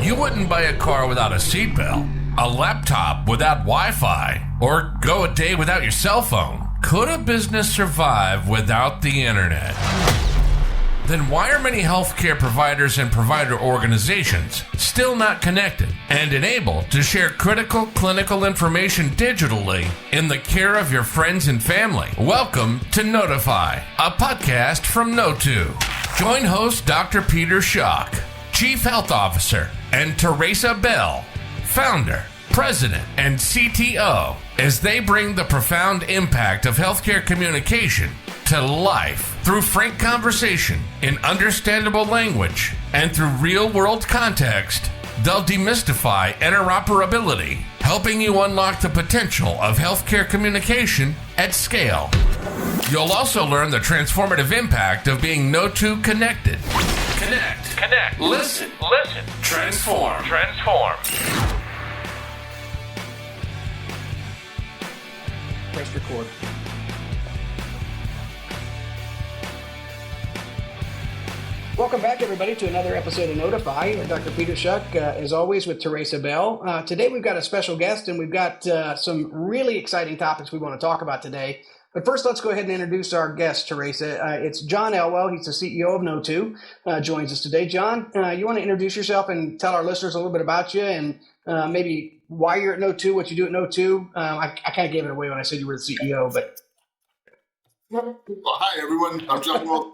You wouldn't buy a car without a seatbelt, a laptop without Wi-Fi, or go a day without your cell phone. Could a business survive without the internet? Then why are many healthcare providers and provider organizations still not connected and enabled to share critical clinical information digitally in the care of your friends and family? Welcome to Kno2fy, a podcast from Kno2. Join host Dr. Peter Schoch, Chief Health Officer, and Therasa Bell, Founder, President, and CTO, as they bring the profound impact of healthcare communication to life through frank conversation in understandable language and through real-world context. They'll demystify interoperability, helping you unlock the potential of healthcare communication at scale. You'll also learn the transformative impact of being Kno2 connected. Connect, listen, transform. Press record. Welcome back, everybody, to another episode of Kno2fy. Dr. Peter Schoch, as always, with Therasa Bell. Today, we've got a special guest, and we've got some really exciting topics we want to talk about today. But first, let's go ahead and introduce our guest, Therasa. It's John Elwell. He's the CEO of Kno2, joins us today. John, you want to introduce yourself and tell our listeners a little bit about you and maybe why you're at Kno2, what you do at Kno2. I kind of gave it away when I said you were the CEO, but... Well, hi, everyone. I'm John Elwell.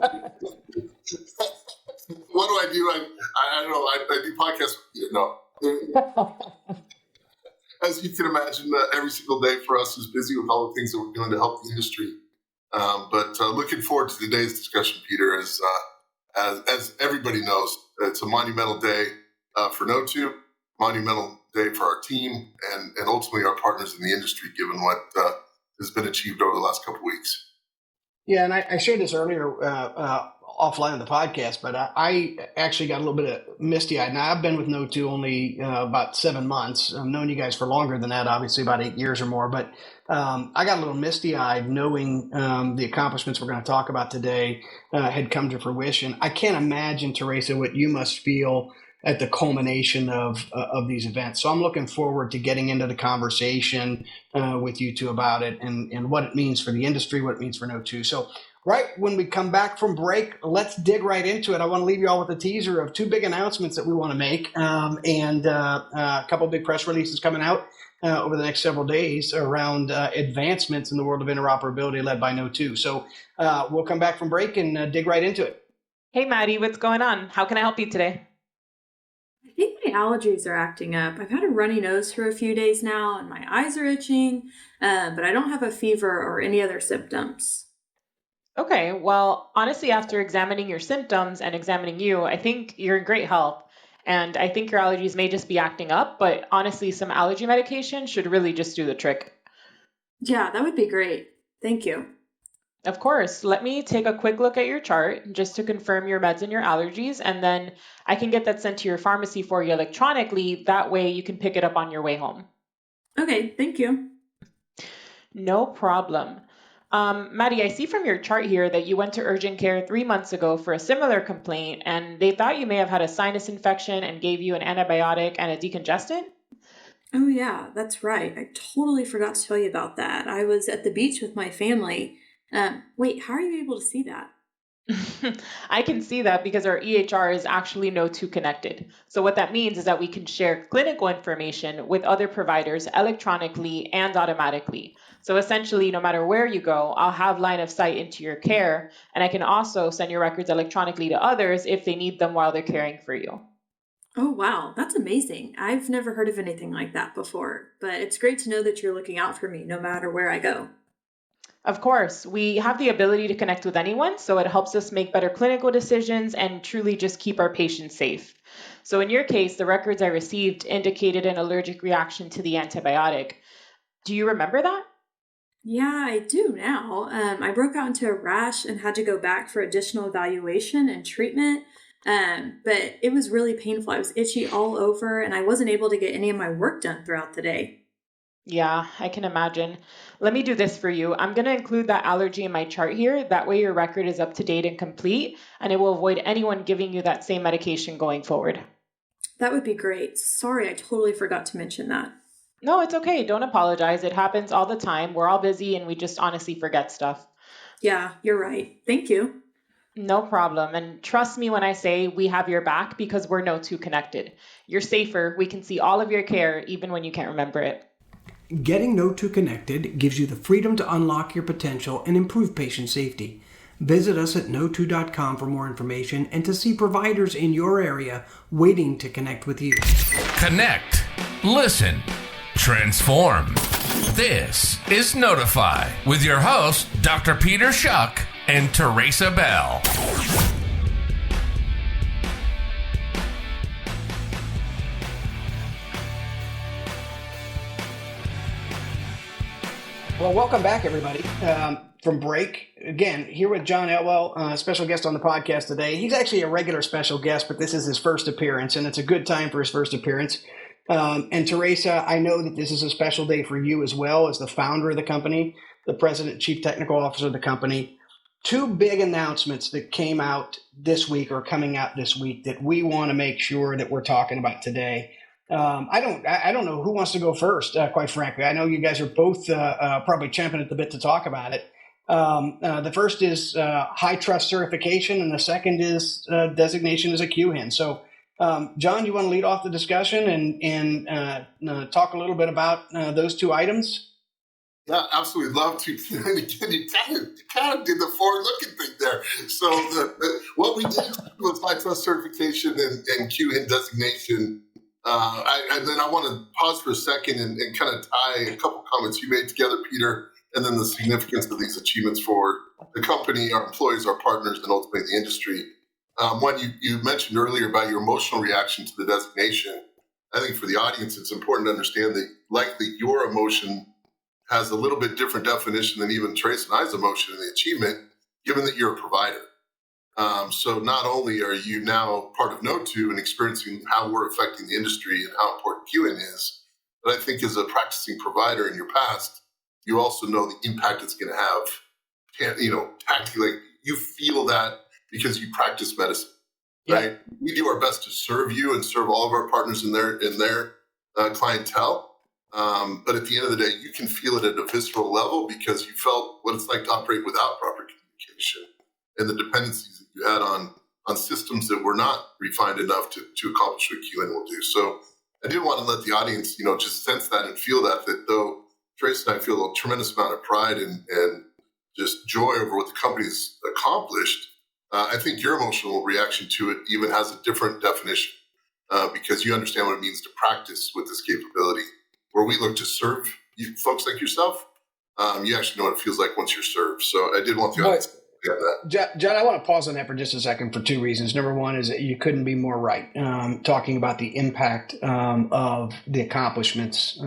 What do I do? I don't know. I do podcasts. No. As you can imagine, every single day for us is busy with all the things that we're doing to help the industry. But looking forward to today's discussion, Peter. As everybody knows, it's a monumental day for Kno2, monumental day for our team, and ultimately our partners in the industry, given what has been achieved over the last couple of weeks. Yeah, and I shared this earlier offline on the podcast, but I actually got a little bit of misty-eyed. Now, I've been with Kno2 only about 7 months. I've known you guys for longer than that, obviously about 8 years or more. But I got a little misty-eyed knowing the accomplishments we're going to talk about today had come to fruition. I can't imagine, Therasa, what you must feel at the culmination of these events. So I'm looking forward to getting into the conversation with you two about it and what it means for the industry, what it means for Kno2. So right when we come back from break, let's dig right into it. I want to leave you all with a teaser of 2 big announcements that we want to make and a couple of big press releases coming out over the next several days around advancements in the world of interoperability led by Kno2. So we'll come back from break and dig right into it. Hey, Maddie, what's going on? How can I help you today? I think my allergies are acting up. I've had a runny nose for a few days now, and my eyes are itching, but I don't have a fever or any other symptoms. Okay, well, honestly, after examining your symptoms and examining you, I think you're in great health. And I think your allergies may just be acting up, but honestly, some allergy medication should really just do the trick. Yeah, that would be great. Thank you. Of course. Let me take a quick look at your chart just to confirm your meds and your allergies, and then I can get that sent to your pharmacy for you electronically. That way you can pick it up on your way home. Okay, thank you. No problem. Maddie, I see from your chart here that you went to urgent care 3 months ago for a similar complaint, and they thought you may have had a sinus infection and gave you an antibiotic and a decongestant? Oh yeah, that's right. I totally forgot to tell you about that. I was at the beach with my family. Wait, how are you able to see that? I can see that because our EHR is actually Kno2 connected. So what that means is that we can share clinical information with other providers electronically and automatically. So essentially, no matter where you go, I'll have line of sight into your care, and I can also send your records electronically to others if they need them while they're caring for you. Oh, wow. That's amazing. I've never heard of anything like that before, but it's great to know that you're looking out for me no matter where I go. Of course, we have the ability to connect with anyone, so it helps us make better clinical decisions and truly just keep our patients safe. So in your case, the records I received indicated an allergic reaction to the antibiotic. Do you remember that? Yeah, I do now. I broke out into a rash and had to go back for additional evaluation and treatment. But it was really painful. I was itchy all over and I wasn't able to get any of my work done throughout the day. Yeah, I can imagine. Let me do this for you. I'm going to include that allergy in my chart here. That way your record is up to date and complete, and it will avoid anyone giving you that same medication going forward. That would be great. Sorry, I totally forgot to mention that. No, it's okay. Don't apologize. It happens all the time. We're all busy and we just honestly forget stuff. Yeah, you're right. Thank you. No problem. And trust me when I say we have your back because we're Kno2 connected. You're safer. We can see all of your care even when you can't remember it. Getting Kno2 connected gives you the freedom to unlock your potential and improve patient safety. Visit us at Kno2.com for more information and to see providers in your area waiting to connect with you. Connect, listen, transform. This is Kno2fy with your hosts, Dr. Peter Schoch and Therasa Bell. Well, welcome back, everybody, from break. Again, here with John Elwell, special guest on the podcast today. He's actually a regular special guest, but this is his first appearance, and it's a good time for his first appearance. And Therasa, I know that this is a special day for you as well as the founder of the company, the president and chief technical officer of the company. Two big announcements that came out this week or coming out this week that we want to make sure that we're talking about today. I don't know who wants to go first, quite frankly. I know you guys are both probably champing at the bit to talk about it. The first is HITRUST Certification, and the second is designation as a QHIN. So, John, you want to lead off the discussion and talk a little bit about those two items? Yeah, absolutely. Love to. And again, you kind of did the forward-looking thing there. So what we did was HITRUST Certification and QHIN designation. And then I want to pause for a second and kind of tie a couple comments you made together, Peter, and then the significance of these achievements for the company, our employees, our partners, and ultimately the industry. One, you mentioned earlier about your emotional reaction to the designation. I think for the audience, it's important to understand that likely your emotion has a little bit different definition than even Trace and I's emotion in the achievement, given that you're a provider. So not only are you now part of Kno2 and experiencing how we're affecting the industry and how important QHIN is, but I think as a practicing provider in your past, you also know the impact it's going to have. Tactically, you feel that because you practice medicine, right? We do our best to serve you and serve all of our partners in their clientele. But at the end of the day, you can feel it at a visceral level because you felt what it's like to operate without proper communication and the dependencies that you had on systems that were not refined enough to accomplish what QHIN will do. So I did want to let the audience, just sense that and feel that though Trace and I feel a tremendous amount of pride and just joy over what the company's accomplished, I think your emotional reaction to it even has a different definition because you understand what it means to practice with this capability. Where we look to serve you folks like yourself, you actually know what it feels like once you're served. So I did want the audience to get that. John, I want to pause on that for just a second for two reasons. Number one is that you couldn't be more right, talking about the impact of the accomplishments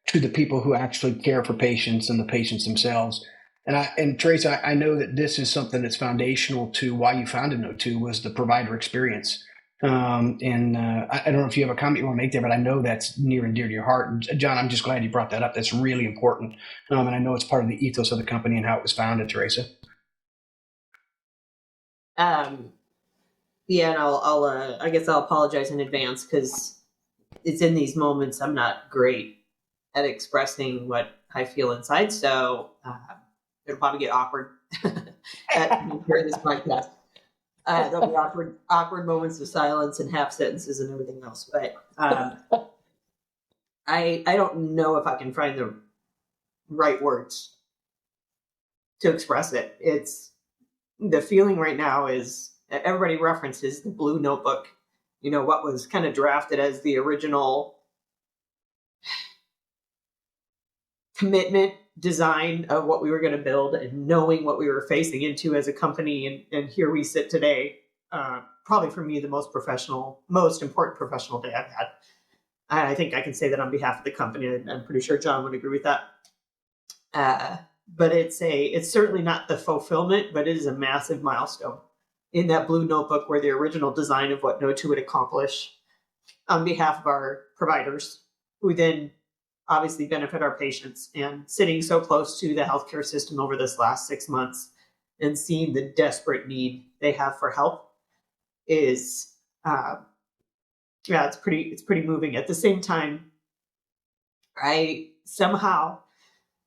to the people who actually care for patients and the patients themselves. And Trace, I know that this is something that's foundational to why you founded Kno2 was the provider experience. I don't know if you have a comment you want to make there, but I know that's near and dear to your heart. And John, I'm just glad you brought that up. That's really important. And I know it's part of the ethos of the company and how it was founded, Therasa. Yeah, and I guess I'll apologize in advance because it's in these moments I'm not great at expressing what I feel inside. So it'll probably get awkward during this podcast. There'll be awkward moments of silence and half sentences and everything else. But I don't know if I can find the right words to express it. It's the feeling right now is everybody references the blue notebook, what was kind of drafted as the original commitment design of what we were going to build and knowing what we were facing into as a company. And here we sit today, probably for me, the most important professional day I've had. I think I can say that on behalf of the company. I'm pretty sure John would agree with that. But it's certainly not the fulfillment, but it is a massive milestone in that blue notebook where the original design of what Kno2 would accomplish on behalf of our providers, who then obviously benefit our patients, and sitting so close to the healthcare system over this last 6 months and seeing the desperate need they have for help is yeah, it's pretty moving. At the same time, somehow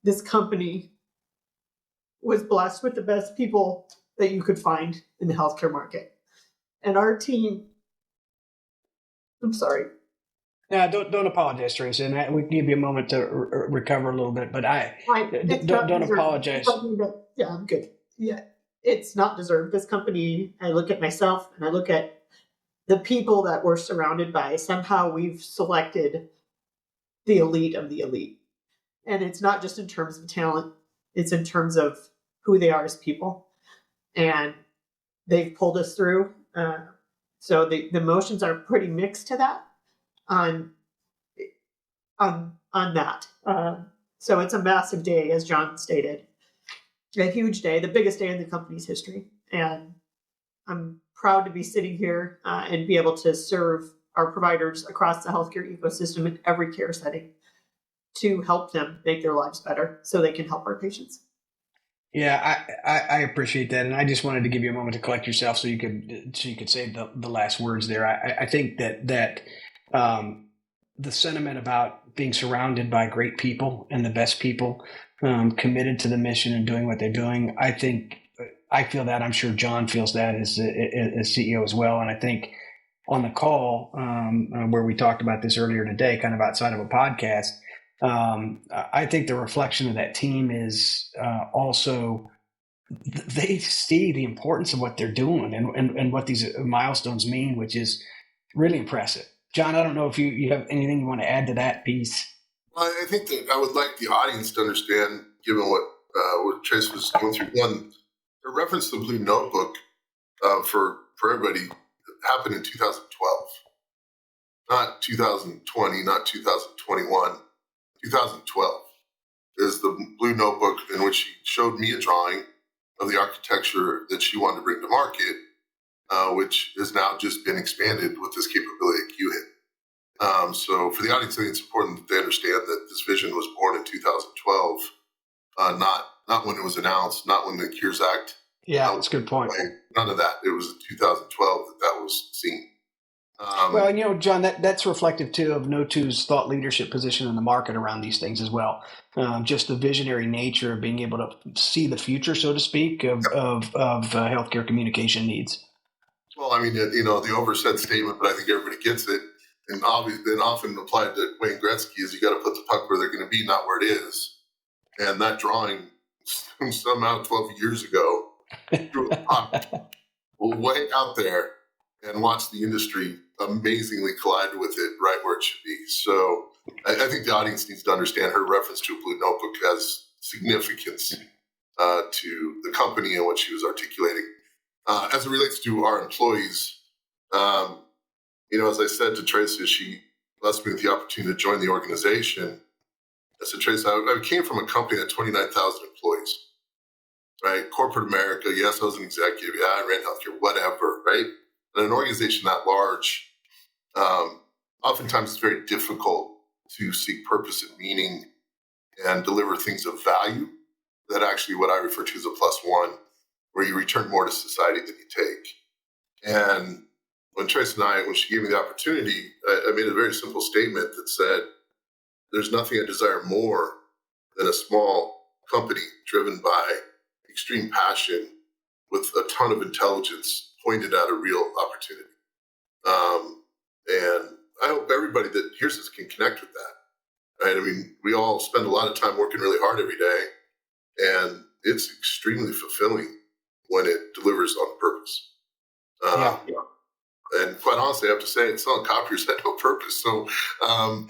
this company was blessed with the best people that you could find in the healthcare market. And our team, I'm sorry. No, don't apologize, Theresa. And we can give you a moment to recover a little bit, but don't apologize. Yeah, I'm good. Yeah, it's not deserved. This company, I look at myself and I look at the people that we're surrounded by. Somehow we've selected the elite of the elite. And it's not just in terms of talent, it's in terms of who they are as people. And they've pulled us through. So the emotions are pretty mixed to that on that. So it's a massive day, as John stated. A huge day, the biggest day in the company's history. And I'm proud to be sitting here and be able to serve our providers across the healthcare ecosystem in every care setting to help them make their lives better so they can help our patients. Yeah, I appreciate that, and I just wanted to give you a moment to collect yourself so you could say the last words there. I think that the sentiment about being surrounded by great people and the best people, committed to the mission and doing what they're doing, I feel that. I'm sure John feels that as CEO as well, and I think on the call where we talked about this earlier today, kind of outside of a podcast. I think the reflection of that team is also they see the importance of what they're doing and what these milestones mean, which is really impressive. John, I don't know if you have anything you want to add to that piece. Well, I think that I would like the audience to understand, given what Trace was going through. One, the reference to the Blue Notebook for everybody happened in 2012, not 2020, not 2021. 2012 is the Blue Notebook in which she showed me a drawing of the architecture that she wanted to bring to market, which has now just been expanded with this capability at QHIN. So for the audience, I think it's important that they understand that this vision was born in 2012, not when it was announced, not when the Cures Act. Yeah, that's a good point. None of that. It was in 2012 that was seen. Well, John, that's reflective too of Kno2's thought leadership position in the market around these things as well. Just the visionary nature of being able to see the future, so to speak, of healthcare communication needs. Well, I mean, the oversaid statement, but I think everybody gets it, and often applied to Wayne Gretzky is you got to put the puck where they're going to be, not where it is. And that drawing somehow 12 years ago threw the puck way out there and watched the industry amazingly collide with it right where it should be. So I think the audience needs to understand her reference to a Blue Notebook has significance to the company and what she was articulating. As it relates to our employees, as I said to Tracy, she blessed me with the opportunity to join the organization. I said, Tracy, I came from a company that had 29,000 employees, right? Corporate America, yes, I was an executive, yeah, I ran healthcare, whatever, right? And an organization that large, oftentimes it's very difficult to seek purpose and meaning and deliver things of value that actually what I refer to as a plus one, where you return more to society than you take. And when Trace and when she gave me the opportunity, I made a very simple statement that said, there's nothing I desire more than a small company driven by extreme passion with a ton of intelligence pointed at a real opportunity. And I hope everybody that hears this can connect with that, right? I mean, we all spend a lot of time working really hard every day, and it's extremely fulfilling when it delivers on purpose. And quite honestly, I have to say, selling copiers had no purpose. So I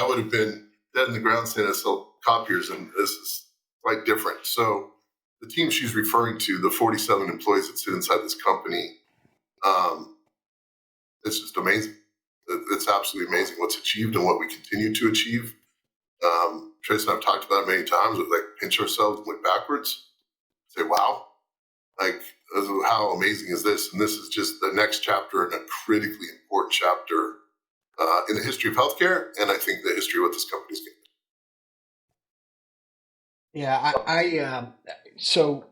would have been dead in the ground saying I sell copiers, and this is quite different. So the team she's referring to, the 47 employees that sit inside this company, it's just amazing. It's absolutely amazing what's achieved and what we continue to achieve. Trace and I've talked about it many times. We pinch ourselves and look backwards, say, wow, how amazing is this? And this is just the next chapter and a critically important chapter in the history of healthcare, and I think the history of what this company is going to do. Yeah, so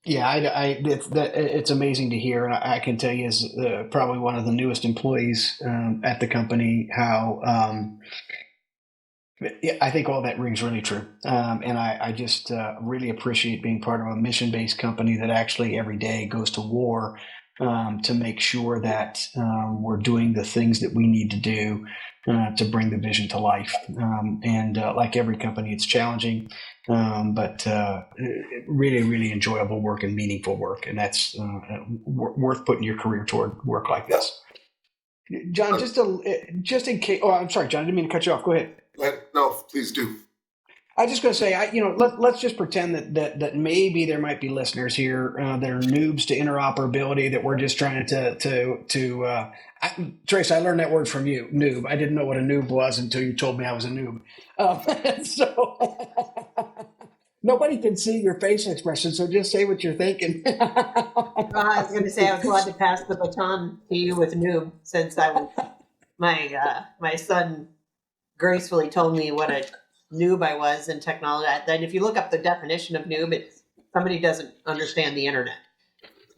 Yeah, it's amazing to hear, and I can tell you, as probably one of the newest employees at the company, how I think all that rings really true. And I just really appreciate being part of a mission-based company that actually every day goes to war to make sure that we're doing the things that we need to do to bring the vision to life. And like every company, it's challenging, but really, really enjoyable work and meaningful work. And that's worth putting your career toward work like this. John, just in case. Oh, I'm sorry, John. I didn't mean to cut you off. Go ahead. No, please do. I was just going to say, let's just pretend that maybe there might be listeners here that are noobs to interoperability, that we're just trying to Trace, I learned that word from you, noob. I didn't know what a noob was until you told me I was a noob. So nobody can see your face expression, so just say what you're thinking. I was going to say I was glad to pass the baton to you with noob, since my son gracefully told me what a noob I was in technology. Then if you look up the definition of noob, it's somebody doesn't understand the internet.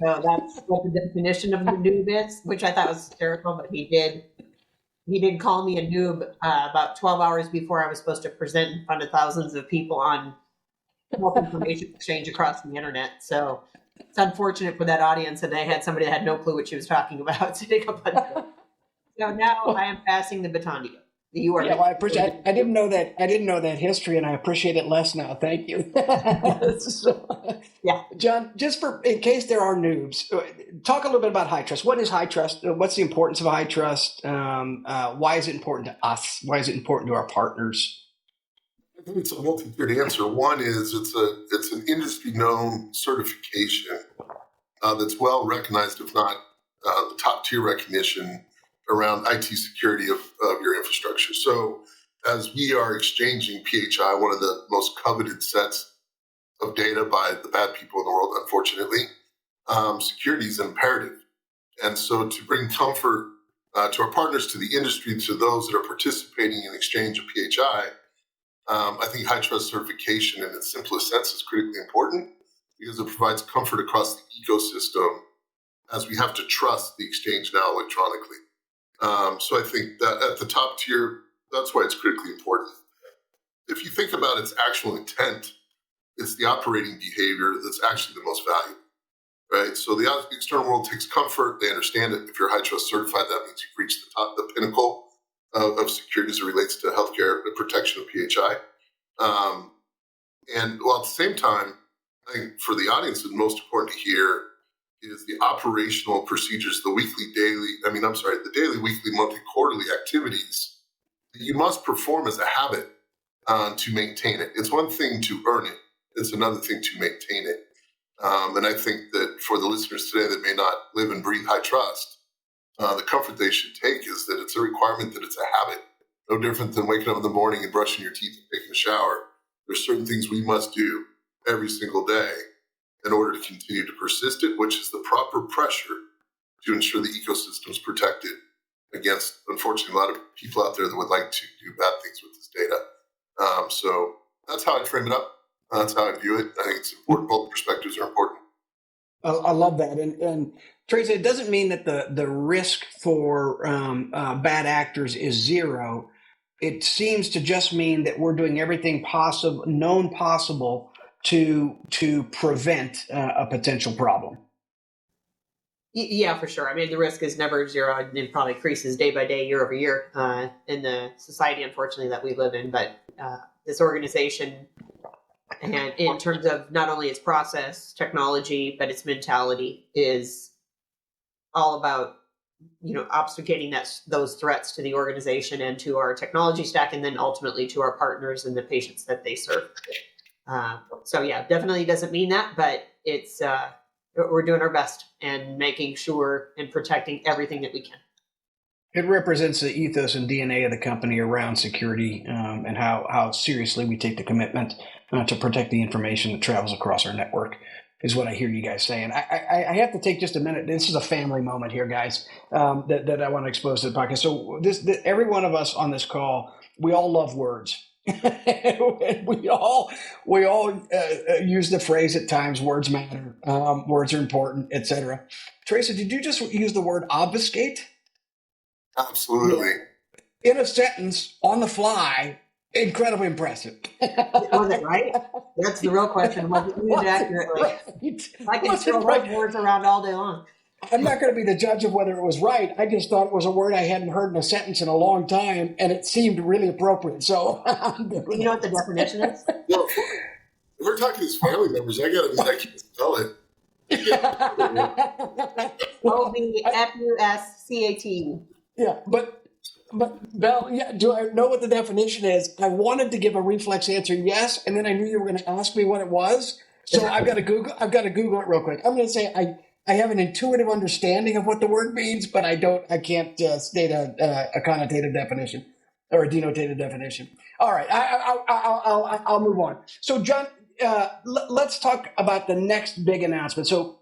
So that's what the definition of the noob is, which I thought was hysterical, but he did call me a noob about 12 hours before I was supposed to present in front of thousands of people on health information exchange across the internet. So it's unfortunate for that audience that they had somebody that had no clue what she was talking about sitting up on it. So now I am passing the baton to you. You are. Yeah, well, I appreciate. I didn't know that. I didn't know that history, and I appreciate it less now. Thank you. So, yeah, John. Just in case there are noobs, talk a little bit about HITRUST. What is HITRUST? What's the importance of HITRUST? Why is it important to us? Why is it important to our partners? I think it's a multi-tiered answer. One is it's an industry-known certification that's well recognized, if not the top-tier recognition around IT security of your infrastructure. So as we are exchanging PHI, one of the most coveted sets of data by the bad people in the world, unfortunately, security is imperative. And so to bring comfort to our partners, to the industry, to those that are participating in exchange of PHI, I think HITRUST certification in its simplest sense is critically important because it provides comfort across the ecosystem as we have to trust the exchange now electronically. So I think that at the top tier, that's why it's critically important. If you think about its actual intent, it's the operating behavior that's actually the most valuable, right? So the external world takes comfort. They understand it. If you're HITRUST certified, that means you've reached the pinnacle of security as it relates to healthcare, the protection of PHI. And while at the same time, I think for the audience, it's most important to hear is the operational procedures, the daily, weekly, monthly, quarterly activities that you must perform as a habit to maintain it. It's one thing to earn it. It's another thing to maintain it. And I think that for the listeners today that may not live and breathe HITRUST, the comfort they should take is that it's a requirement, that it's a habit. No different than waking up in the morning and brushing your teeth and taking a shower. There's certain things we must do every single day in order to continue to persist it, which is the proper pressure to ensure the ecosystem is protected against, unfortunately, a lot of people out there that would like to do bad things with this data. So that's how I frame it up. That's how I view it. I think it's important. Both perspectives are important. I love that. And Therasa, it doesn't mean that the risk for bad actors is zero. It seems to just mean that we're doing everything known possible to prevent a potential problem. Yeah, for sure. I mean, the risk is never zero, and it probably increases day by day, year over year in the society, unfortunately, that we live in. But this organization, and in terms of not only its process, technology, but its mentality, is all about obfuscating those threats to the organization and to our technology stack, and then ultimately to our partners and the patients that they serve. So yeah, definitely doesn't mean that, but it's we're doing our best and making sure and protecting everything that we can. It represents the ethos and DNA of the company around security and how seriously we take the commitment to protect the information that travels across our network, is what I hear you guys saying. I have to take just a minute. This is a family moment here, guys, that I want to expose to the podcast. So every one of us on this call, we all love words. we all use the phrase at times. Words matter. Words are important, etc. Therasa, did you just use the word obfuscate? Absolutely. In a sentence on the fly. Incredibly impressive. Was it right? That's the real question. Was it used accurately? Right. I can throw those words around all day long. I'm not going to be the judge of whether it was right. I just thought it was a word I hadn't heard in a sentence in a long time, and it seemed really appropriate. So, you know what the definition is? Well, if we're talking as family members, I can't spell it. OBFUSCAT. Yeah, but Belle, yeah, do I know what the definition is? I wanted to give a reflex answer, yes, and then I knew you were going to ask me what it was. So I've got to Google it real quick. I'm going to say I have an intuitive understanding of what the word means, but I can't state a connotative definition or a denotative definition. All right, I'll move on. So, John, let's talk about the next big announcement. So,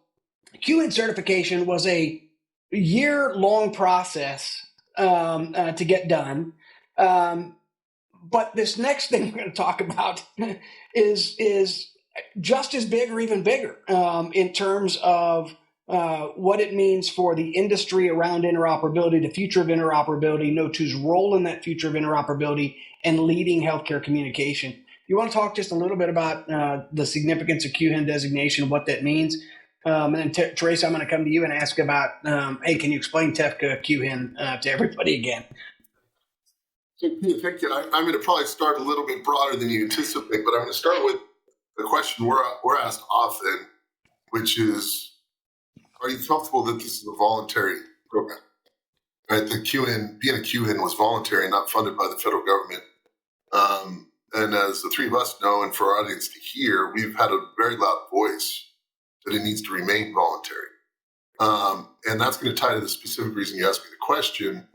QHIN certification was a year-long process to get done. But this next thing we're going to talk about is just as big or even bigger in terms of what it means for the industry around interoperability, the future of interoperability, Kno2's role in that future of interoperability, and leading healthcare communication. You want to talk just a little bit about the significance of QHIN designation, what that means? And then, Therasa, I'm going to come to you and ask about, hey, can you explain TEFCA QHIN to everybody again? Thank you. I'm going to probably start a little bit broader than you anticipate, but I'm going to start with the question we're asked often, which is, are you comfortable that this is a voluntary program? Right? The QHIN, being a QHIN was voluntary and not funded by the federal government. And as the three of us know, and for our audience to hear, we've had a very loud voice that it needs to remain voluntary. And that's going to tie to the specific reason you asked me the question.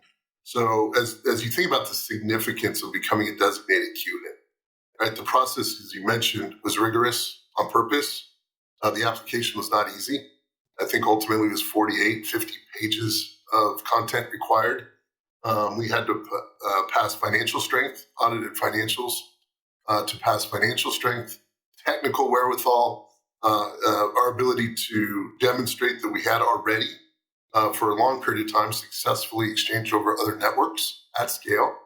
So as you think about the significance of becoming a designated QHIN, right, the process, as you mentioned, was rigorous on purpose. The application was not easy. I think ultimately it was 50 pages of content required. We had to pass financial strength, audited financials, to pass financial strength, technical wherewithal, our ability to demonstrate that we had already, for a long period of time, successfully exchanged over other networks at scale.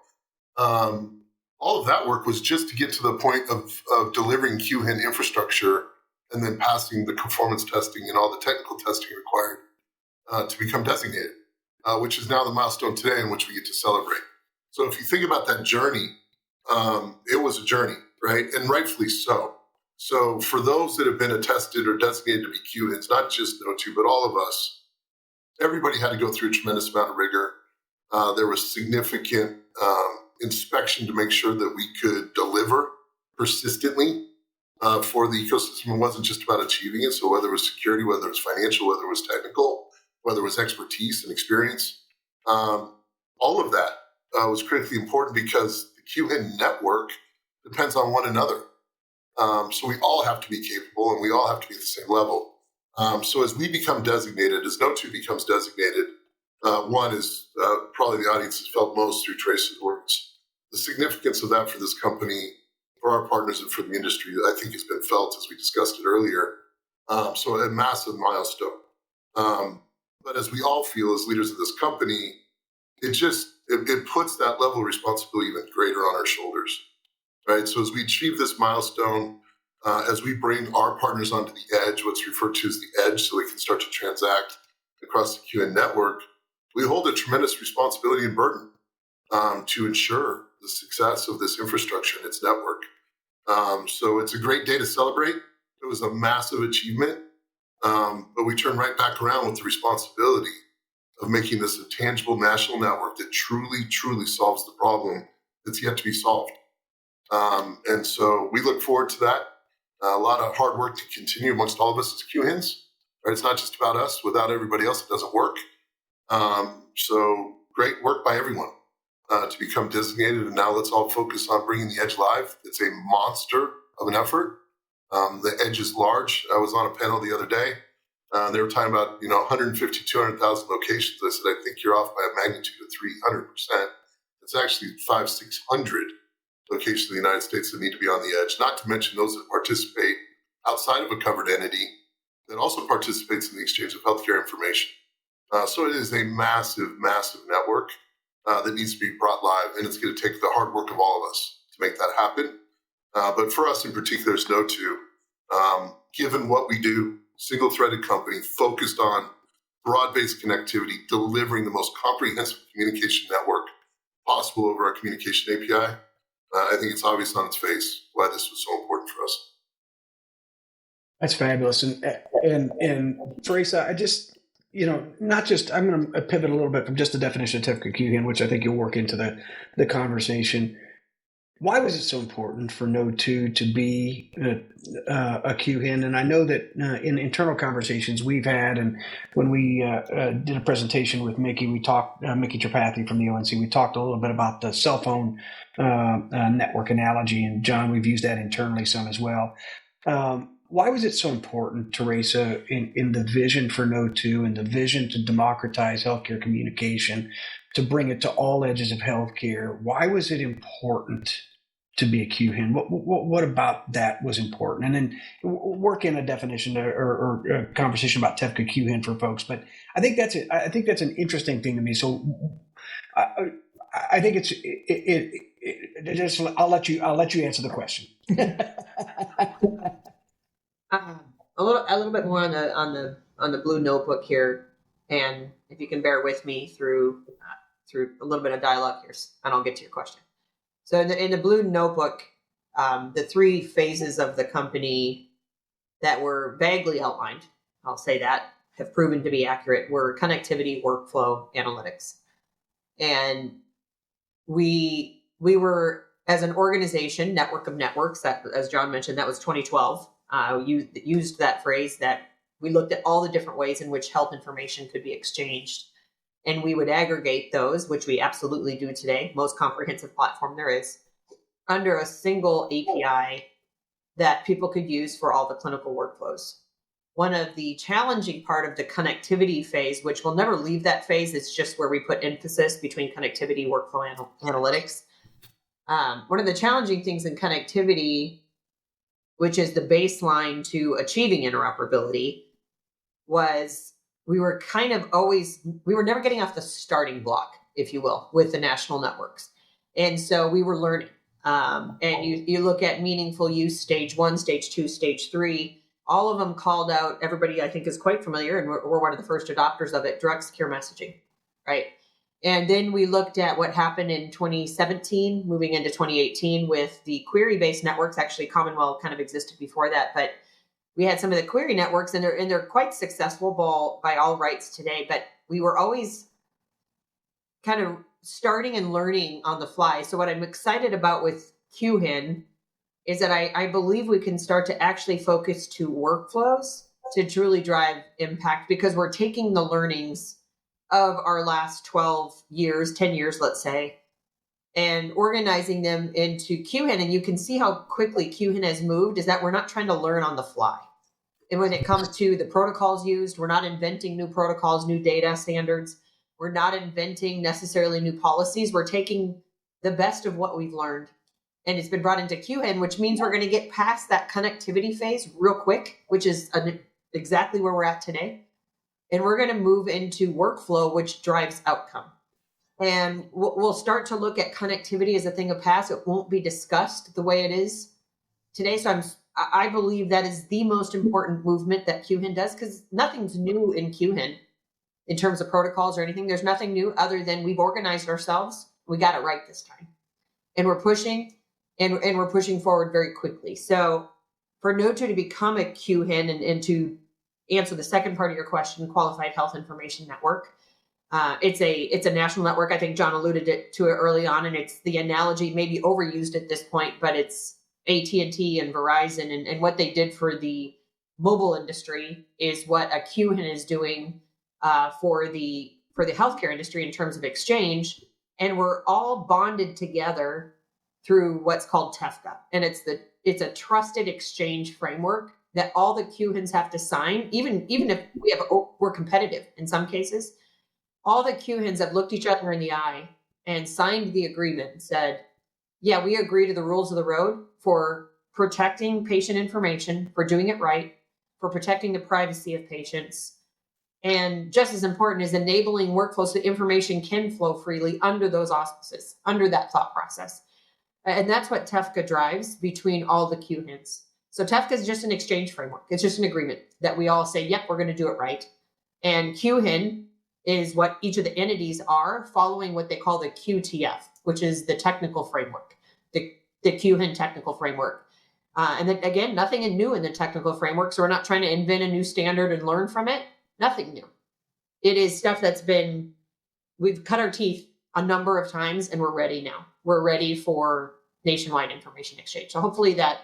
All of that work was just to get to the point of delivering QHIN infrastructure and then passing the performance testing and all the technical testing required to become designated, which is now the milestone today in which we get to celebrate. So if you think about that journey, it was a journey, right? And rightfully so. So for those that have been attested or designated to be QHINs, not just Kno2, but all of us, everybody had to go through a tremendous amount of rigor. There was significant inspection to make sure that we could deliver persistently for the ecosystem. It wasn't just about achieving it. So whether it was security, whether it was financial, whether it was technical, whether it was expertise and experience, all of that was critically important because the QHIN network depends on one another. So we all have to be capable and we all have to be at the same level. So as we become designated, as Kno2 becomes designated, one is probably the audience has felt most through Therasa's words. The significance of that for this company, for our partners, and for the industry, I think has been felt as we discussed it earlier. So a massive milestone. But as we all feel as leaders of this company, it puts that level of responsibility even greater on our shoulders. Right. So as we achieve this milestone, as we bring our partners onto the edge, what's referred to as the edge, so they can start to transact across the QHIN network, we hold a tremendous responsibility and burden to ensure the success of this infrastructure and its network. So it's a great day to celebrate. It was a massive achievement, but we turn right back around with the responsibility of making this a tangible national network that truly, truly solves the problem that's yet to be solved. And so we look forward to that. A lot of hard work to continue amongst all of us as QHINs. Right? It's not just about us. Without everybody else, it doesn't work. So great work by everyone to become designated. And now let's all focus on bringing the edge live. It's a monster of an effort. The edge is large. I was on a panel the other day. They were talking about 150, 200,000 locations. I said, I think you're off by a magnitude of 300%. It's actually 500-600 locations in the United States that need to be on the edge, not to mention those that participate outside of a covered entity that also participates in the exchange of healthcare information. So it is a massive, massive network that needs to be brought live, and it's going to take the hard work of all of us to make that happen. But for us in particular, as Kno2, given what we do, single-threaded company focused on broad-based connectivity, delivering the most comprehensive communication network possible over our communication API, I think it's obvious on its face why this was so important for us. That's fabulous. And Therasa, I just, not just, I'm going to pivot a little bit from just the definition of typical QHIN, which I think you'll work into the conversation. Why was it so important for Kno2 to be a QHIN? And I know that in internal conversations we've had, and when we did a presentation with Mickey, we talked, Mickey Tripathi from the ONC, we talked a little bit about the cell phone network analogy. And John, we've used that internally some as well. Why was it so important, Therasa, in the vision for Kno2 and the vision to democratize healthcare communication, to bring it to all edges of healthcare? Why was it important to be a QHIN? What about that was important? And then work in a definition or a conversation about TEFCA QHIN for folks. But I think that's it. I think that's an interesting thing to me. So I think I'll let you answer the question. A little bit more on the blue notebook here, and if you can bear with me through a little bit of dialogue here, and I'll get to your question. So in the blue notebook, the three phases of the company that were vaguely outlined, I'll say that, have proven to be accurate, were connectivity, workflow, analytics. And we were, as an organization, network of networks, that, as John mentioned, that was 2012. Used that phrase, that we looked at all the different ways in which health information could be exchanged, and we would aggregate those, which we absolutely do today, most comprehensive platform there is, under a single API that people could use for all the clinical workflows. One of the challenging part of the connectivity phase, which will never leave that phase, it's just where we put emphasis between connectivity, workflow, and analytics. One of the challenging things in connectivity, which is the baseline to achieving interoperability, was we were never getting off the starting block, if you will, with the national networks. And so we were learning. And you look at meaningful use, stage 1, stage 2, stage 3, all of them called out, everybody I think is quite familiar, and we're one of the first adopters of it, direct secure messaging, right? And then we looked at what happened in 2017, moving into 2018 with the query-based networks. Actually, Commonwealth kind of existed before that, but we had some of the query networks, and they're quite successful by all rights today. But we were always kind of starting and learning on the fly. So what I'm excited about with QHIN is that I believe we can start to actually focus to workflows to truly drive impact, because we're taking the learnings of our last 12 years, 10 years, let's say, and organizing them into QHIN. And you can see how quickly QHIN has moved, is that we're not trying to learn on the fly. And when it comes to the protocols used, we're not inventing new protocols, new data standards. We're not inventing necessarily new policies. We're taking the best of what we've learned, and it's been brought into QHIN, which means we're going to get past that connectivity phase real quick, which is exactly where we're at today. And we're going to move into workflow, which drives outcome. And we'll start to look at connectivity as a thing of past. It won't be discussed the way it is today. So I believe that is the most important movement that QHIN does, because nothing's new in QHIN in terms of protocols or anything. There's nothing new other than we've organized ourselves. We got it right this time. And we're pushing, and we're pushing forward very quickly. So for Kno2 to become a QHIN and to answer the second part of your question, Qualified Health Information Network. It's a national network. I think John alluded to it early on, and it's the analogy, maybe overused at this point, but it's AT&T and Verizon, and what they did for the mobile industry is what a QHIN is doing for the healthcare industry in terms of exchange. And we're all bonded together through what's called TEFCA, and it's a trusted exchange framework that all the QHINs have to sign, even if we're competitive in some cases. All the QHINs have looked each other in the eye and signed the agreement and said, yeah, we agree to the rules of the road for protecting patient information, for doing it right, for protecting the privacy of patients. And just as important is enabling workflows so information can flow freely under those auspices, under that thought process. And that's what TEFCA drives between all the QHINs. So TEFCA is just an exchange framework. It's just an agreement that we all say, yep, we're going to do it right. And QHIN is what each of the entities are following what they call the QTF, which is the technical framework, the QHIN technical framework. And then again, nothing new in the technical framework. So we're not trying to invent a new standard and learn from it. Nothing new. It is stuff we've cut our teeth a number of times and we're ready now. We're ready for nationwide information exchange. So hopefully that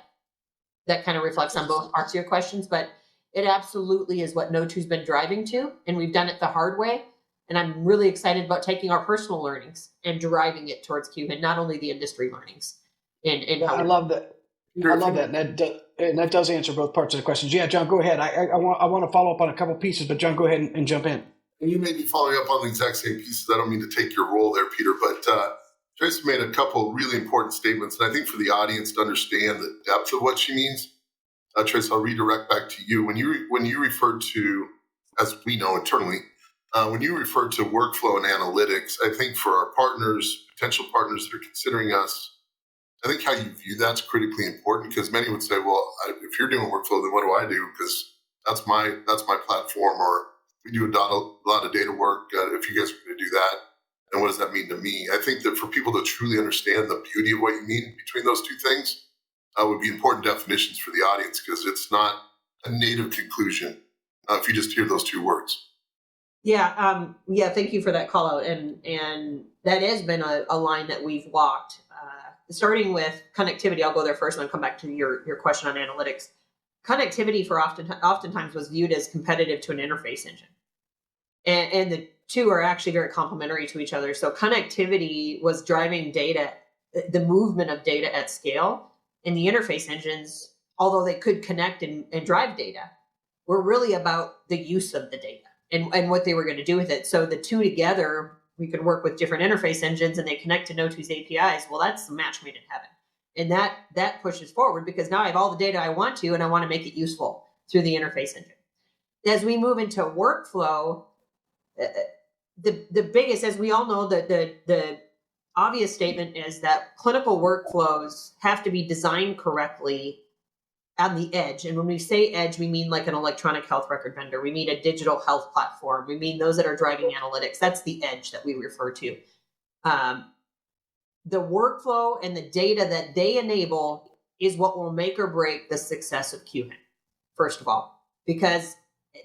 kind of reflects on both parts of your questions, but it absolutely is what Kno2's been driving to, and we've done it the hard way. And I'm really excited about taking our personal learnings and driving it towards QHIN, not only the industry learnings. I love that. I love that. And that does answer both parts of the questions. Yeah, John, go ahead. I want to follow up on a couple pieces, but John, go ahead and jump in. And you may be following up on the exact same pieces. I don't mean to take your role there, Peter, but Therasa made a couple really important statements. And I think for the audience to understand the depth of what she means, Therasa, I'll redirect back to you. When you referred to, as we know internally, when you refer to workflow and analytics, I think for our partners, potential partners that are considering us, I think how you view that's critically important, because many would say, well, if you're doing workflow, then what do I do? Because that's my platform, or we do a lot of data work. If you guys are going to do that, and what does that mean to me? I think that for people to truly understand the beauty of what you mean between those two things would be important definitions for the audience, because it's not a native conclusion if you just hear those two words. Yeah, thank you for that call out. And that has been a line that we've walked. Starting with connectivity, I'll go there first and then come back to your question on analytics. Connectivity for oftentimes was viewed as competitive to an interface engine. And the two are actually very complementary to each other. So connectivity was driving data, the movement of data at scale. And the interface engines, although they could connect and drive data, were really about the use of the data and what they were going to do with it. So the two together, we could work with different interface engines and they connect to Kno2's APIs. Well, that's a match made in heaven. And that pushes forward, because now I have all the data I want to, and I want to make it useful through the interface engine. As we move into workflow, the biggest, as we all know, the obvious statement is that clinical workflows have to be designed correctly on the edge. And when we say edge, we mean like an electronic health record vendor. We mean a digital health platform. We mean those that are driving analytics. That's the edge that we refer to. The workflow and the data that they enable is what will make or break the success of QHIN, first of all, because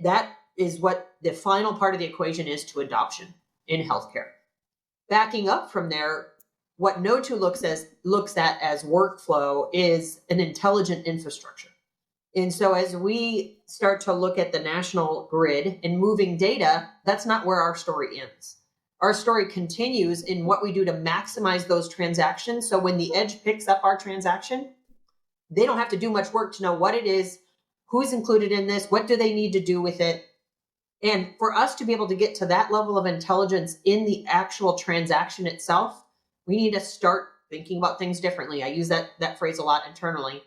that is what the final part of the equation is to adoption in healthcare. Backing up from there, what Kno2 looks at as workflow is an intelligent infrastructure. And so as we start to look at the national grid and moving data, that's not where our story ends. Our story continues in what we do to maximize those transactions. So when the edge picks up our transaction, they don't have to do much work to know what it is, who's included in this, what do they need to do with it. And for us to be able to get to that level of intelligence in the actual transaction itself, we need to start thinking about things differently. I use that phrase a lot internally,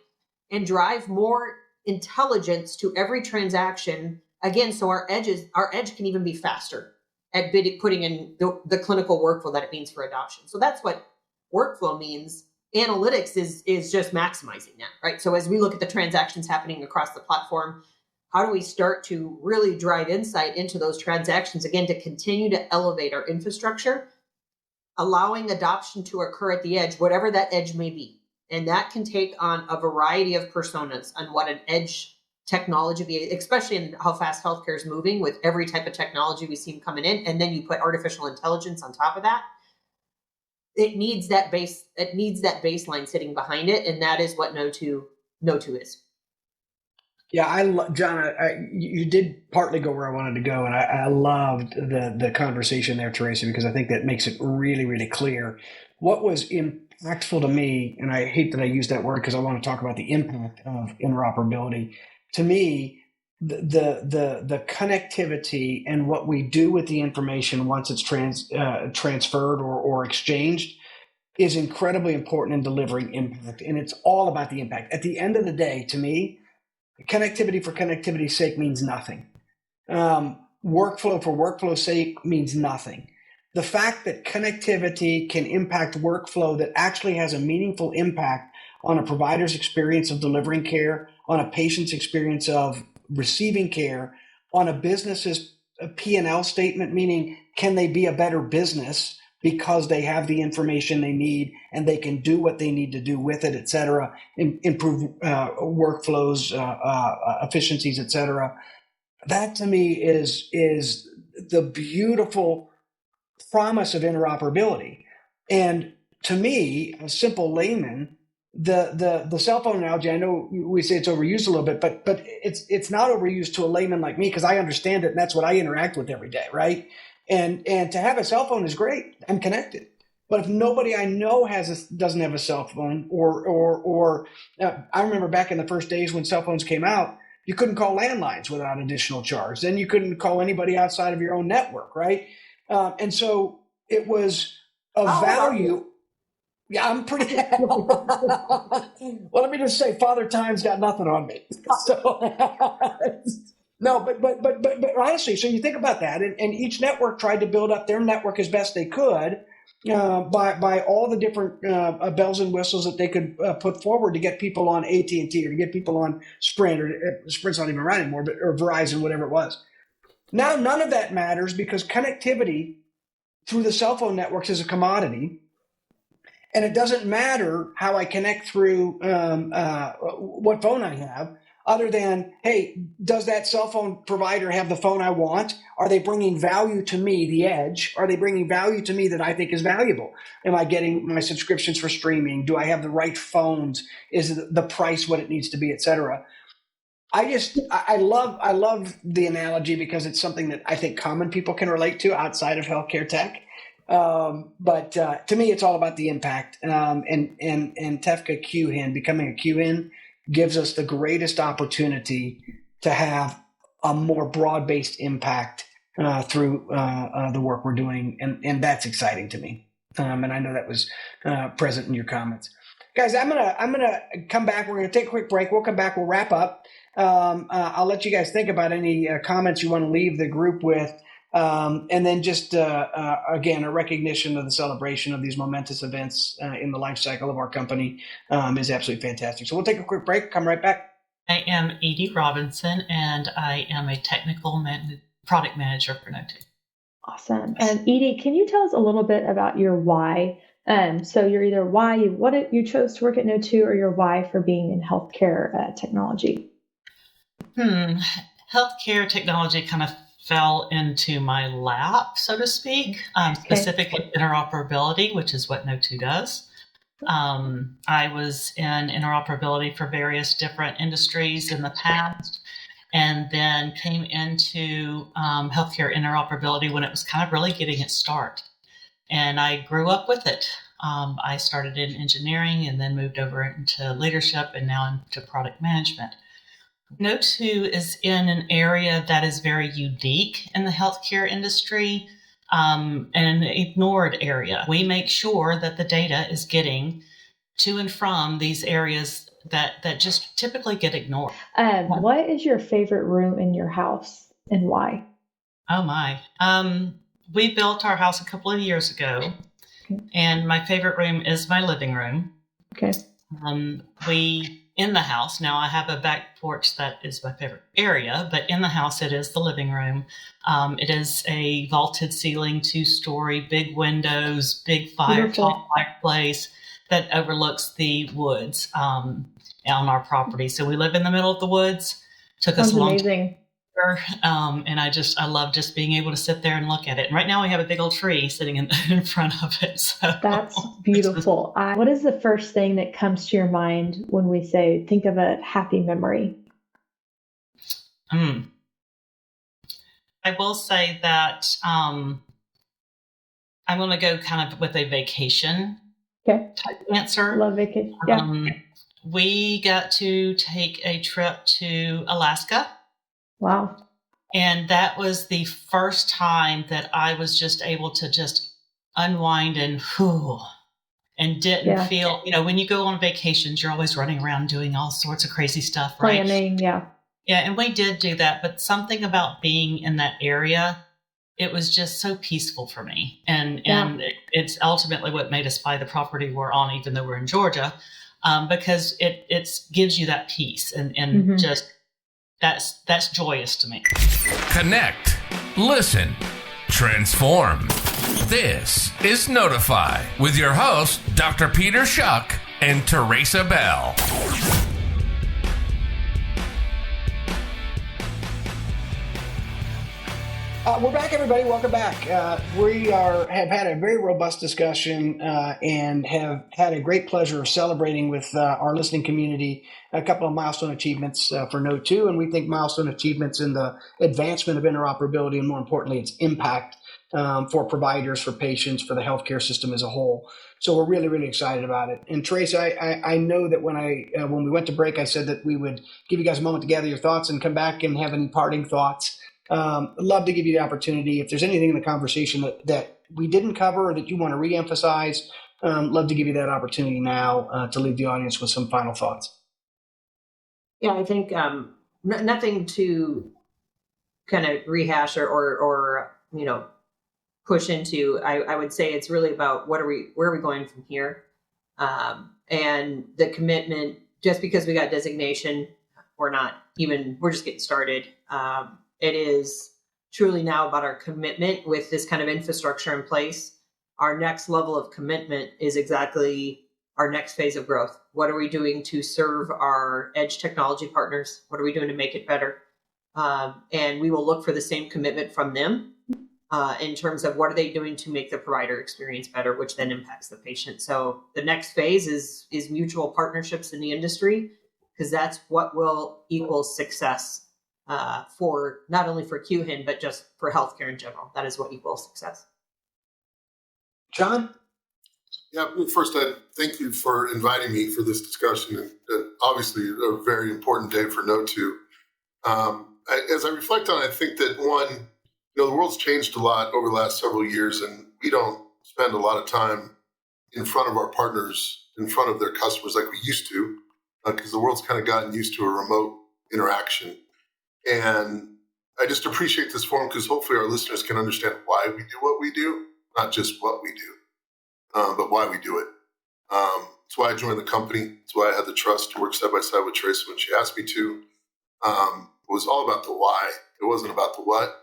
and drive more intelligence to every transaction. Again, so our edge can even be faster at putting in the clinical workflow that it means for adoption. So that's what workflow means. Analytics is just maximizing that, right? So as we look at the transactions happening across the platform, how do we start to really drive insight into those transactions, again, to continue to elevate our infrastructure, allowing adoption to occur at the edge, whatever that edge may be. And that can take on a variety of personas on what an edge technology be, especially in how fast healthcare is moving with every type of technology we see coming in. And then you put artificial intelligence on top of that. It needs that baseline sitting behind it. And that is what Kno2 is. Yeah, John, you did partly go where I wanted to go, and I loved the conversation there, Therasa, because I think that makes it really, really clear. What was impactful to me, and I hate that I use that word because I want to talk about the impact of interoperability. To me, the connectivity and what we do with the information once it's transferred or exchanged is incredibly important in delivering impact, and it's all about the impact. At the end of the day, to me, connectivity for connectivity's sake means nothing. Workflow for workflow's sake means nothing. The fact that connectivity can impact workflow that actually has a meaningful impact on a provider's experience of delivering care, on a patient's experience of receiving care, on a business's P&L statement, meaning can they be a better business because they have the information they need and they can do what they need to do with it, et cetera, improve workflows, efficiencies, et cetera. That to me is the beautiful promise of interoperability. And to me, a simple layman, the cell phone analogy, I know we say it's overused a little bit, but it's not overused to a layman like me because I understand it and that's what I interact with every day, right? And to have a cell phone is great. I'm connected. But if nobody I know doesn't have a cell phone, or I remember back in the first days when cell phones came out, you couldn't call landlines without additional charge. Then you couldn't call anybody outside of your own network, right? And so it was of value. Yeah, I'm pretty. Well, let me just say, Father Time's got nothing on me. So, no, but honestly, so you think about that, and each network tried to build up their network as best they could by all the different bells and whistles that they could put forward to get people on AT&T or to get people on Sprint, or Sprint's not even around anymore, or Verizon, whatever it was. Now, none of that matters because connectivity through the cell phone networks is a commodity. And it doesn't matter how I connect through what phone I have, other than, hey, does that cell phone provider have the phone I want? Are they bringing value to me, the edge? Are they bringing value to me that I think is valuable? Am I getting my subscriptions for streaming? Do I have the right phones? Is the price what it needs to be, et cetera? I love the analogy because it's something that I think common people can relate to outside of healthcare tech. But to me, it's all about the impact. And TEFCA QHIN, becoming a QHIN, gives us the greatest opportunity to have a more broad-based impact through the work we're doing, and that's exciting to me. And I know that was present in your comments, guys. I'm gonna come back. We're gonna take a quick break. We'll come back. We'll wrap up. I'll let you guys think about any comments you want to leave the group with. And then just, again, a recognition of the celebration of these momentous events in the life cycle of our company is absolutely fantastic. So we'll take a quick break, come right back. I am Edie Robinson, and I am a technical product manager for Kno2. Awesome. And Edie, can you tell us a little bit about your why? So you're either why you chose to work at Kno2 or your why for being in healthcare technology. Healthcare technology kind of fell into my lap, so to speak, specifically interoperability, which is what Kno2 does. I was in interoperability for various different industries in the past, and then came into healthcare interoperability when it was kind of really getting its start. And I grew up with it. I started in engineering and then moved over into leadership and now into product management. Kno2 is in an area that is very unique in the healthcare industry, and an ignored area. We make sure that the data is getting to and from these areas that just typically get ignored. What is your favorite room in your house and why? Oh my. We built our house a couple of years ago, and my favorite room is my living room. Okay. In the house, now I have a back porch that is my favorite area, but in the house it is the living room. It is a vaulted ceiling, 2-story, big windows, big tall fireplace that overlooks the woods on our property. So we live in the middle of the woods. Took us a long time. And I love just being able to sit there and look at it. And right now we have a big old tree sitting in front of it. So that's beautiful. What is the first thing that comes to your mind when we say, think of a happy memory? I will say that I'm going to go kind of with a vacation type answer. Love vacation. Yeah. We got to take a trip to Alaska. Wow. And that was the first time that I was just able to just unwind and and didn't feel, when you go on vacations, you're always running around doing all sorts of crazy stuff, right? Planning, yeah. Yeah, and we did do that, but something about being in that area, it was just so peaceful for me. And it's ultimately what made us buy the property we're on, even though we're in Georgia, because it gives you that peace and just that's joyous to me. Connect, listen, transform. This is Kno2fy with your hosts, Dr. Peter Schoch and Therasa Bell. We're back, everybody. Welcome back. We have had a very robust discussion and have had a great pleasure of celebrating with our listening community a couple of milestone achievements for Kno2, and we think milestone achievements in the advancement of interoperability and, more importantly, its impact for providers, for patients, for the healthcare system as a whole. So we're really, really excited about it. And Therasa, I know that when we went to break, I said that we would give you guys a moment to gather your thoughts and come back and have any parting thoughts. I'd love to give you the opportunity. If there's anything in the conversation that we didn't cover or that you want to reemphasize, love to give you that opportunity now to leave the audience with some final thoughts. Yeah, I think nothing to kind of rehash or push into. I would say it's really about where are we going from here, and the commitment. Just because we got designation, we're just getting started. It is truly now about our commitment with this kind of infrastructure in place. Our next level of commitment is exactly our next phase of growth. What are we doing to serve our edge technology partners? What are we doing to make it better? And we will look for the same commitment from them in terms of what are they doing to make the provider experience better, which then impacts the patient. So the next phase is mutual partnerships in the industry, because that's what will equal success. For not only for QHIN, but just for healthcare in general. That is what equals success. John? Yeah, first, I thank you for inviting me for this discussion, and obviously a very important day for Kno2. As I reflect on it, I think that the world's changed a lot over the last several years, and we don't spend a lot of time in front of our partners, in front of their customers like we used to, because the world's kind of gotten used to a remote interaction. And I just appreciate this forum because hopefully our listeners can understand why we do what we do, not just what we do, but why we do it. It's why I joined the company. It's why I had the trust to work side by side with Therasa when she asked me to. It was all about the why. It wasn't about the what.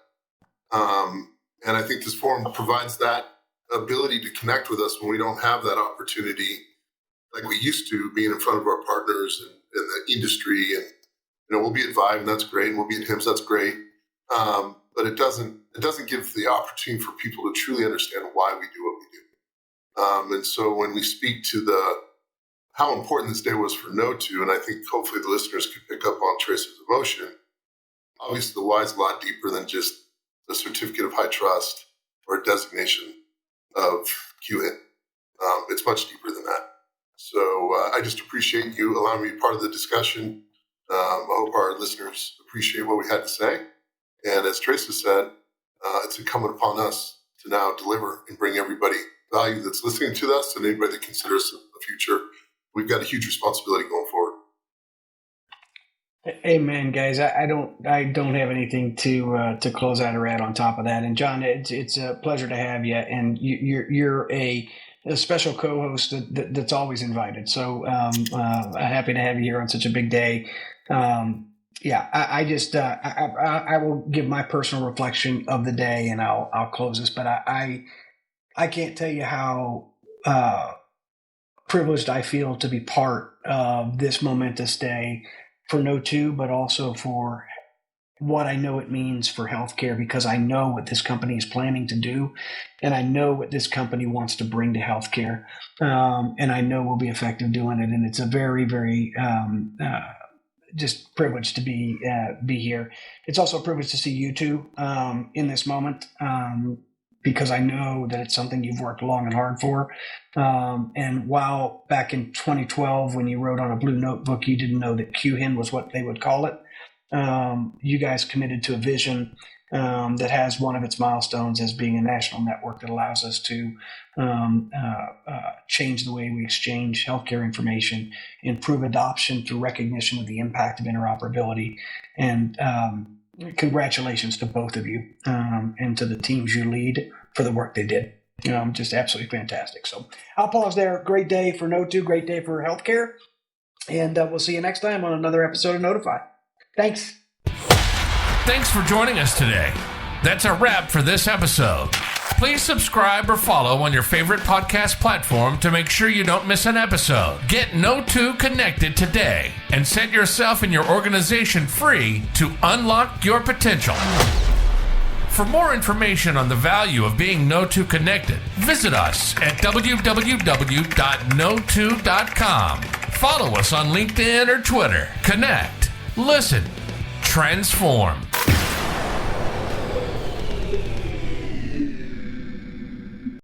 And I think this forum provides that ability to connect with us when we don't have that opportunity like we used to, being in front of our partners and the industry. And we'll be at Vive, and that's great, and we'll be at HIMSS, that's great. But it doesn't give the opportunity for people to truly understand why we do what we do. And so when we speak to how important this day was for Kno2, and I think hopefully the listeners can pick up on Therasa's emotion, obviously the why is a lot deeper than just a certificate of high trust or a designation of QHIN. It's much deeper than that. So I just appreciate you allowing me to be part of the discussion. I hope our listeners appreciate what we had to say. And as Therasa said, it's incumbent upon us to now deliver and bring everybody value that's listening to us and anybody that considers the future. We've got a huge responsibility going forward. Amen, guys. I don't have anything to close out or add on top of that. And John, it's a pleasure to have you. And you're a special co-host that's always invited. So happy to have you here on such a big day. I will give my personal reflection of the day, and I'll close this. But I can't tell you how privileged I feel to be part of this momentous day for Kno2, but also for what I know it means for healthcare, because I know what this company is planning to do, and I know what this company wants to bring to healthcare, and I know we'll be effective doing it. And it's a very, very just privileged to be here. It's also a privilege to see you two in this moment, because I know that it's something you've worked long and hard for. And while back in 2012, when you wrote on a blue notebook, you didn't know that QHIN was what they would call it, you guys committed to a vision that has one of its milestones as being a national network that allows us to change the way we exchange healthcare information, improve adoption through recognition of the impact of interoperability. And congratulations to both of you and to the teams you lead for the work they did. Just absolutely fantastic. So I'll pause there. Great day for Kno2, great day for healthcare. And we'll see you next time on another episode of Kno2fy. Thanks. Thanks for joining us today. That's a wrap for this episode. Please subscribe or follow on your favorite podcast platform to make sure you don't miss an episode. Get Kno2 connected today and set yourself and your organization free to unlock your potential. For more information on the value of being Kno2 connected, visit us at www.kno2.com. Follow us on LinkedIn or Twitter. Connect, listen, transform.